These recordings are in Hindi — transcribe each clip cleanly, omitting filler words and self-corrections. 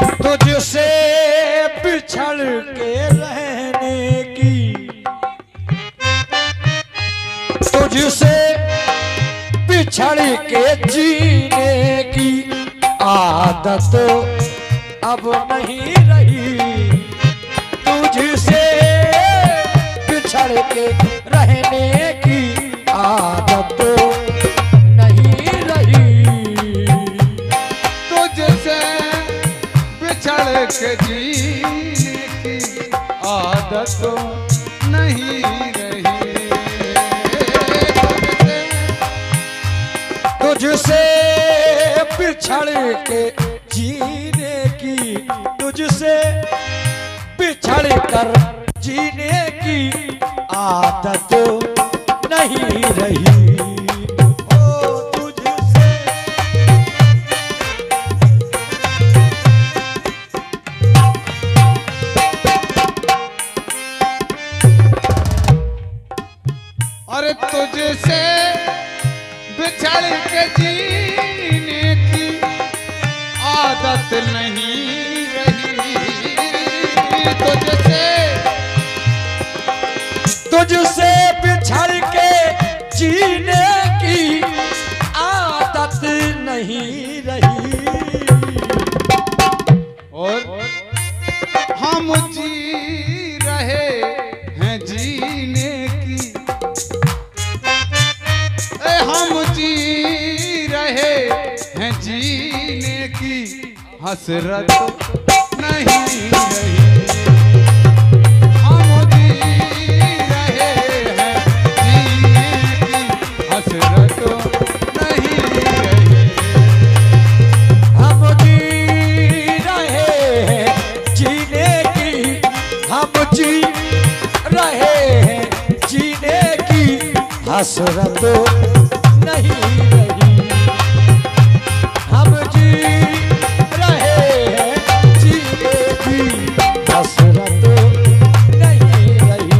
तुझसे बिछड़ के रहने की, तुझसे बिछड़ के जीने की आदत अब नहीं रही। तुझसे बिछड़ के रहने की आदत नहीं रही। तुझसे बिछड़ के जीने की आदत नहीं रही। तुझसे बिछड़ के जीने की, तुझसे बिछड़ कर जीने की आदत नहीं रही। ओ तुझसे और तुझसे बिछड़ के जीने की आदत नहीं रही। तुझसे बिछड़ के जीने की आदत नहीं रही। और हम जी रहे हैं जीने की, हम जी रहे हैं जीने की हसरत नहीं रही। हम जी रहे हैं जीने की हसरत नहीं रही। हम जी रहे हैं जीने की, हम जी रहे हैं जीने की हसरत नहीं रही। हम जी रहे हैं जीने की हसरत नहीं रही।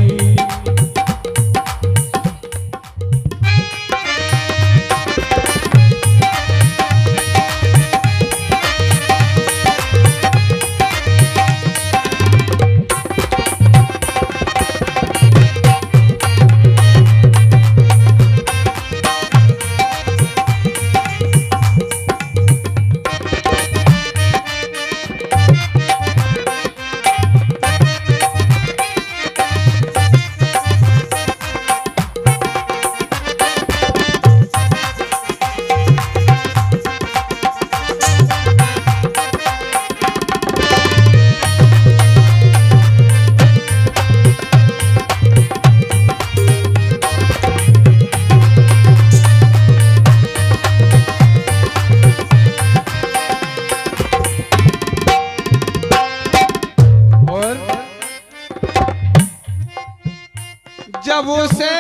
जब से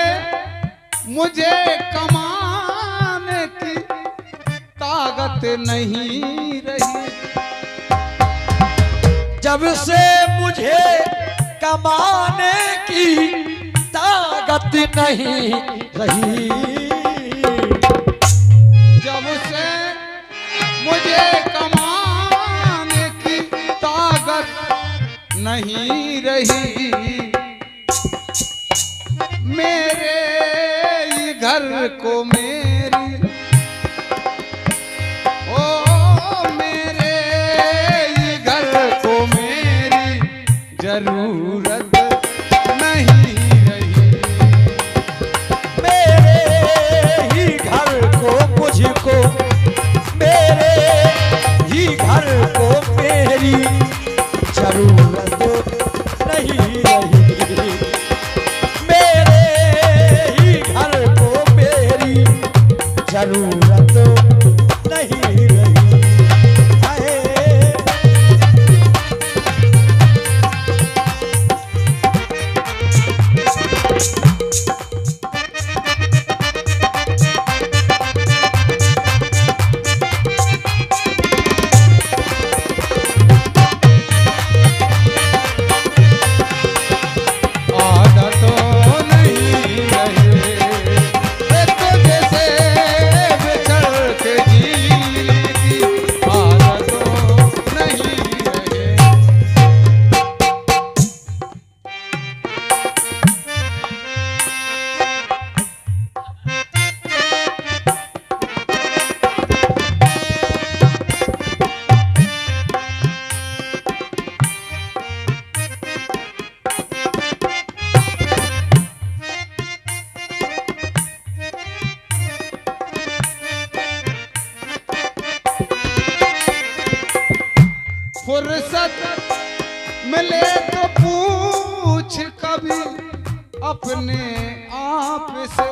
मुझे कमाने की ताकत नहीं रही। जब से मुझे कमाने की ताकत नहीं रही। जब से मुझे कमाने की ताकत नहीं रही। मेरे ही घर को मेरी, ओ मेरे ही घर को मेरी जरूरत नहीं रही। मेरे ही घर को मुझको, मेरे ही घर को मेरी जरूरत नहीं रही। जरूरत नहीं रही। आदत नहीं रही। तुझसे फुर्सत मिले तो पूछ कभी अपने आप से।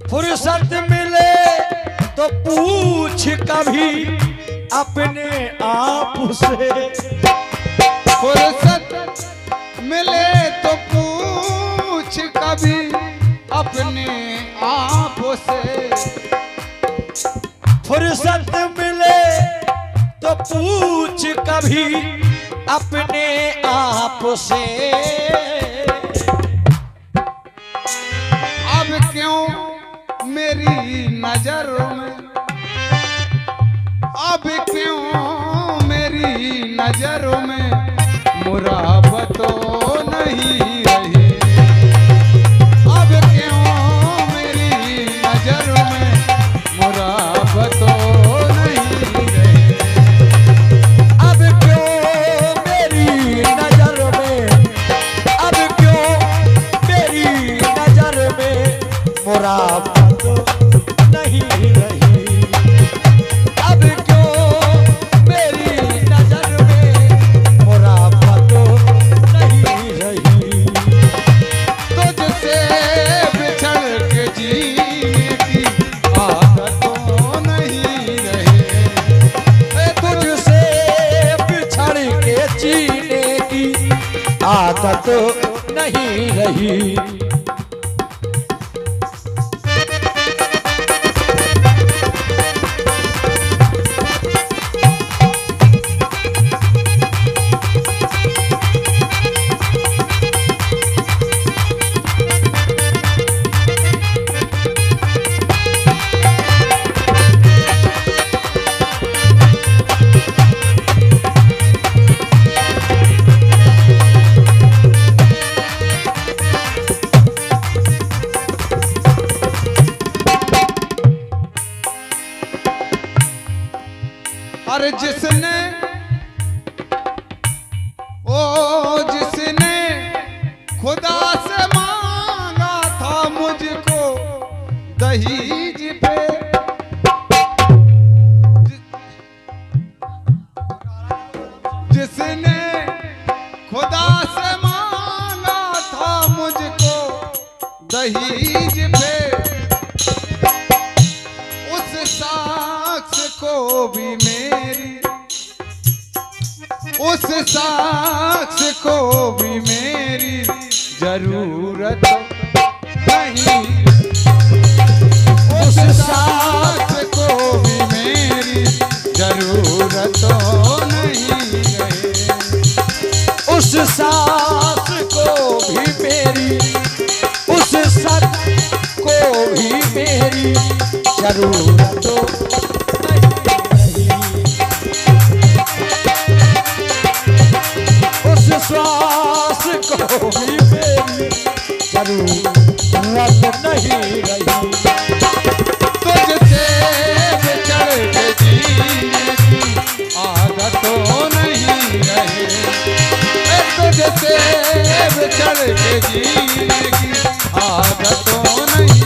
फुर्सत मिले तो पूछ कभी अपने आप से। फुर्सत मिले तो पूछ कभी अपने आप से। फुर्सत मिले तो पूछ कभी अपने आप से। अब क्यों मेरी नजर में, अब क्यों मेरी नजर में मुराबत नहीं रही। अब क्यों मेरी नजर में मुराबत नहीं रही। अब क्यों मेरी नजर में, अब क्यों मेरी नजर में मुराबत नहीं रही। अब क्यों मेरी नजर में मुराबत नहीं रही। तुझसे बिछड़ के जीने की आदत नहीं रही। तुझसे बिछड़ के जीने की आदत नहीं रही। और जिसने जिसने खुदा से मांगा था मुझको दहीज पे, जिसने खुदा से मांगा था मुझको दहीज पे, उस शख्स को भी मेरी, उस शख्स को भी मेरी जरूरत नहीं। उस शख्स को भी मेरी जरूरत नहीं रहे। उस सास को भी मेरी, उस सत को भी मेरी जरूरत नहीं रही। उस श्वास को भी मेरी जरूरत नहीं रही। तुझसे बिछड़ के जीने की आदत नहीं रही। तुझसे बिछड़ के जीने की आदत नहीं